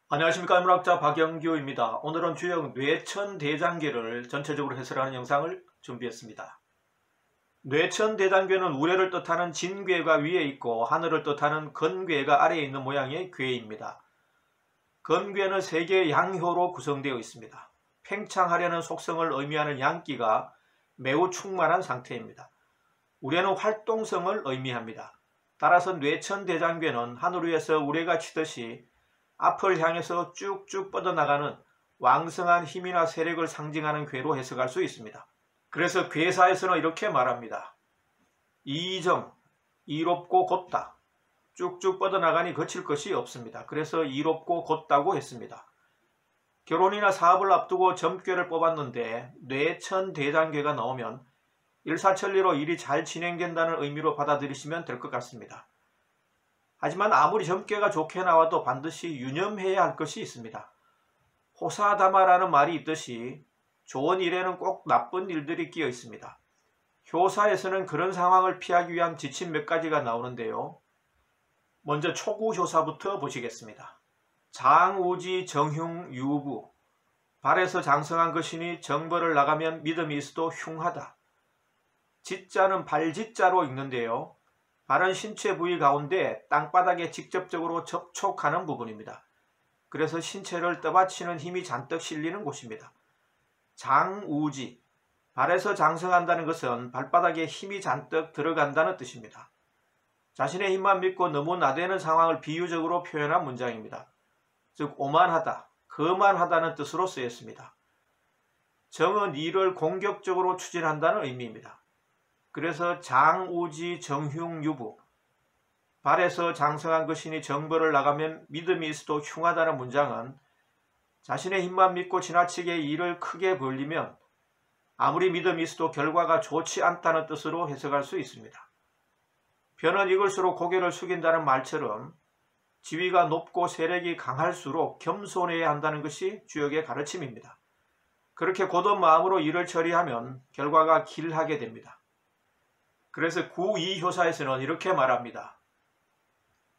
안녕하십니까. 인문학자 박영규입니다. 오늘은 주역 뇌천대장괴를 전체적으로 해설하는 영상을 준비했습니다. 뇌천대장괴는 우레를 뜻하는 진괴가 위에 있고 하늘을 뜻하는 건괴가 아래에 있는 모양의 괴입니다. 건괴는 세 개의 양효로 구성되어 있습니다. 팽창하려는 속성을 의미하는 양기가 매우 충만한 상태입니다. 우레는 활동성을 의미합니다. 따라서 뇌천대장괴는 하늘 위에서 우레가 치듯이 앞을 향해서 쭉쭉 뻗어나가는 왕성한 힘이나 세력을 상징하는 괴로 해석할 수 있습니다. 그래서 괴사에서는 이렇게 말합니다. 이정, 이롭고 곧다. 쭉쭉 뻗어나가니 거칠 것이 없습니다. 그래서 이롭고 곧다고 했습니다. 결혼이나 사업을 앞두고 점괘를 뽑았는데 뇌천대장괴가 나오면 일사천리로 일이 잘 진행된다는 의미로 받아들이시면 될 것 같습니다. 하지만 아무리 점괘가 좋게 나와도 반드시 유념해야 할 것이 있습니다. 호사다마라는 말이 있듯이 좋은 일에는 꼭 나쁜 일들이 끼어 있습니다. 효사에서는 그런 상황을 피하기 위한 지침 몇 가지가 나오는데요. 먼저 초구효사부터 보시겠습니다. 장우지 정흉 유부, 발에서 장성한 것이니 정벌을 나가면 믿음이 있어도 흉하다. 지자는 발지자로 읽는데요. 발은 신체 부위 가운데 땅바닥에 직접적으로 접촉하는 부분입니다. 그래서 신체를 떠받치는 힘이 잔뜩 실리는 곳입니다. 장우지, 발에서 장성한다는 것은 발바닥에 힘이 잔뜩 들어간다는 뜻입니다. 자신의 힘만 믿고 너무 나대는 상황을 비유적으로 표현한 문장입니다. 즉 오만하다, 거만하다는 뜻으로 쓰였습니다. 정은 일을 공격적으로 추진한다는 의미입니다. 그래서 장우지 정흉유부, 발에서 장성한 것이니 정벌을 나가면 믿음이 있어도 흉하다는 문장은 자신의 힘만 믿고 지나치게 일을 크게 벌리면 아무리 믿음이 있어도 결과가 좋지 않다는 뜻으로 해석할 수 있습니다. 편은 익을수록 고개를 숙인다는 말처럼 지위가 높고 세력이 강할수록 겸손해야 한다는 것이 주역의 가르침입니다. 그렇게 곧은 마음으로 일을 처리하면 결과가 길하게 됩니다. 그래서 구이효사에서는 이렇게 말합니다.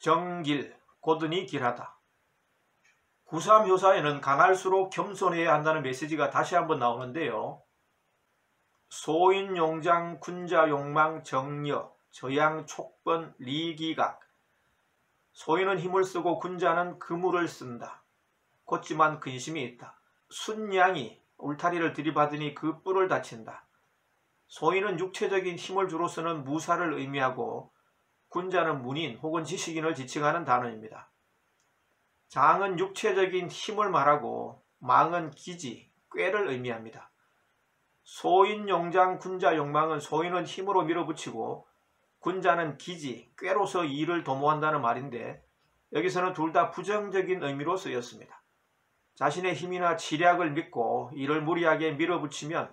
정길, 고든이 길하다. 구삼효사에는 강할수록 겸손해야 한다는 메시지가 다시 한번 나오는데요. 소인용장, 군자용망, 정여, 저양, 촉번, 리기각. 소인은 힘을 쓰고 군자는 그물을 쓴다. 곧지만 근심이 있다. 순양이 울타리를 들이받으니 그 뿔을 다친다. 소인은 육체적인 힘을 주로 쓰는 무사를 의미하고 군자는 문인 혹은 지식인을 지칭하는 단어입니다. 장은 육체적인 힘을 말하고 망은 기지, 꾀를 의미합니다. 소인 용장, 군자 용망은 소인은 힘으로 밀어붙이고 군자는 기지, 꾀로서 일을 도모한다는 말인데 여기서는 둘 다 부정적인 의미로 쓰였습니다. 자신의 힘이나 지략을 믿고 일을 무리하게 밀어붙이면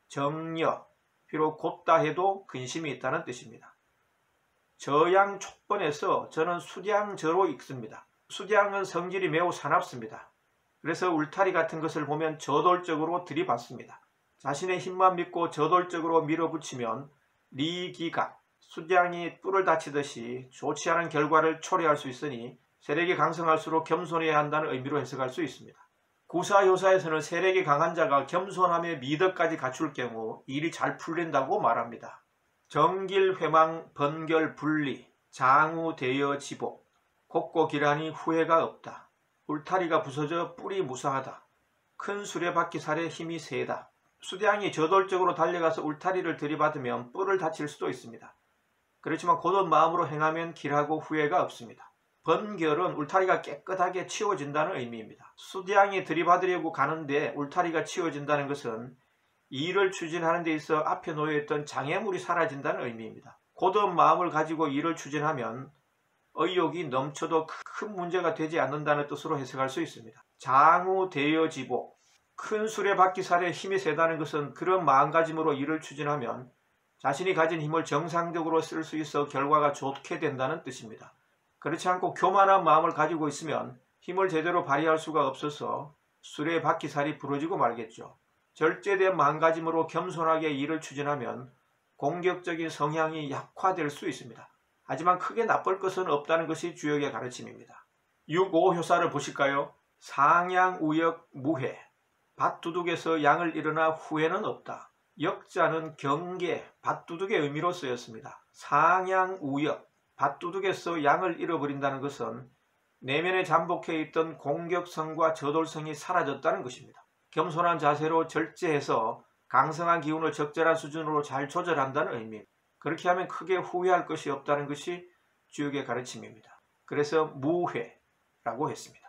정여, 비록 곧다 해도 근심이 있다는 뜻입니다. 저양 촉번에서 저는 수량저로 읽습니다. 수량은 성질이 매우 사납습니다. 그래서 울타리 같은 것을 보면 저돌적으로 들이받습니다. 자신의 힘만 믿고 저돌적으로 밀어붙이면 리기각, 수량이 뿔을 다치듯이 좋지 않은 결과를 초래할 수 있으니 세력이 강성할수록 겸손해야 한다는 의미로 해석할 수 있습니다. 구사효사에서는 세력이 강한 자가 겸손함의 미덕까지 갖출 경우 일이 잘 풀린다고 말합니다. 정길, 회망, 번결, 분리, 장우, 대여, 지복, 곱고 길하니 후회가 없다. 울타리가 부서져 뿔이 무사하다. 큰 수레바퀴 살에 힘이 세다. 수량이 저돌적으로 달려가서 울타리를 들이받으면 뿔을 다칠 수도 있습니다. 그렇지만 곧은 마음으로 행하면 길하고 후회가 없습니다. 번결은 울타리가 깨끗하게 치워진다는 의미입니다. 수량이 들이받으려고 가는데 울타리가 치워진다는 것은 일을 추진하는 데 있어 앞에 놓여있던 장애물이 사라진다는 의미입니다. 곧은 마음을 가지고 일을 추진하면 의욕이 넘쳐도 큰 문제가 되지 않는다는 뜻으로 해석할 수 있습니다. 장우, 대여, 지복, 큰 수레바퀴 살에 힘이 세다는 것은 그런 마음가짐으로 일을 추진하면 자신이 가진 힘을 정상적으로 쓸 수 있어 결과가 좋게 된다는 뜻입니다. 그렇지 않고 교만한 마음을 가지고 있으면 힘을 제대로 발휘할 수가 없어서 수레바퀴살이 부러지고 말겠죠. 절제된 마음가짐으로 겸손하게 일을 추진하면 공격적인 성향이 약화될 수 있습니다. 하지만 크게 나쁠 것은 없다는 것이 주역의 가르침입니다. 6.5 효사를 보실까요? 상양우역 무회, 밭두둑에서 양을 일어나 후회는 없다. 역자는 경계, 밭두둑의 의미로 쓰였습니다. 상양우역, 밭두둑에서 양을 잃어버린다는 것은 내면에 잠복해 있던 공격성과 저돌성이 사라졌다는 것입니다. 겸손한 자세로 절제해서 강성한 기운을 적절한 수준으로 잘 조절한다는 의미입니다. 그렇게 하면 크게 후회할 것이 없다는 것이 주역의 가르침입니다. 그래서 무회라고 했습니다.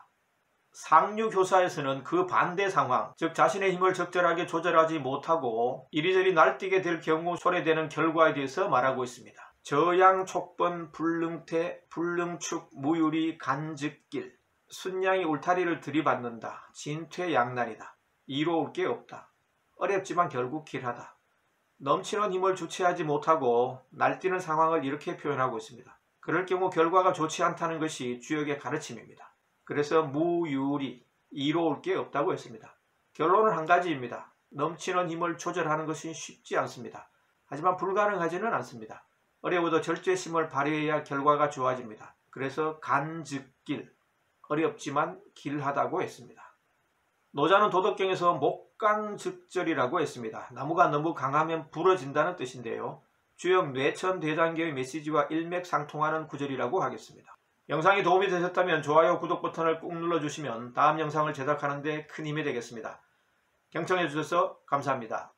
상류교사에서는 그 반대 상황, 즉 자신의 힘을 적절하게 조절하지 못하고 이리저리 날뛰게 될 경우 손해되는 결과에 대해서 말하고 있습니다. 저양 촉번 불능태 불능축 무유리 간즉길, 순양이 울타리를 들이받는다. 진퇴양난이다. 이로울 게 없다. 어렵지만 결국 길하다. 넘치는 힘을 주체하지 못하고 날뛰는 상황을 이렇게 표현하고 있습니다. 그럴 경우 결과가 좋지 않다는 것이 주역의 가르침입니다. 그래서 무유리, 이로울 게 없다고 했습니다. 결론은 한 가지입니다. 넘치는 힘을 조절하는 것이 쉽지 않습니다. 하지만 불가능하지는 않습니다. 어려워도 절제심을 발휘해야 결과가 좋아집니다. 그래서 간즉길, 어렵지만 길하다고 했습니다. 노자는 도덕경에서 목강즉절이라고 했습니다. 나무가 너무 강하면 부러진다는 뜻인데요. 주역 뇌천대장경의 메시지와 일맥상통하는 구절이라고 하겠습니다. 영상이 도움이 되셨다면 좋아요, 구독 버튼을 꾹 눌러주시면 다음 영상을 제작하는 데 큰 힘이 되겠습니다. 경청해 주셔서 감사합니다.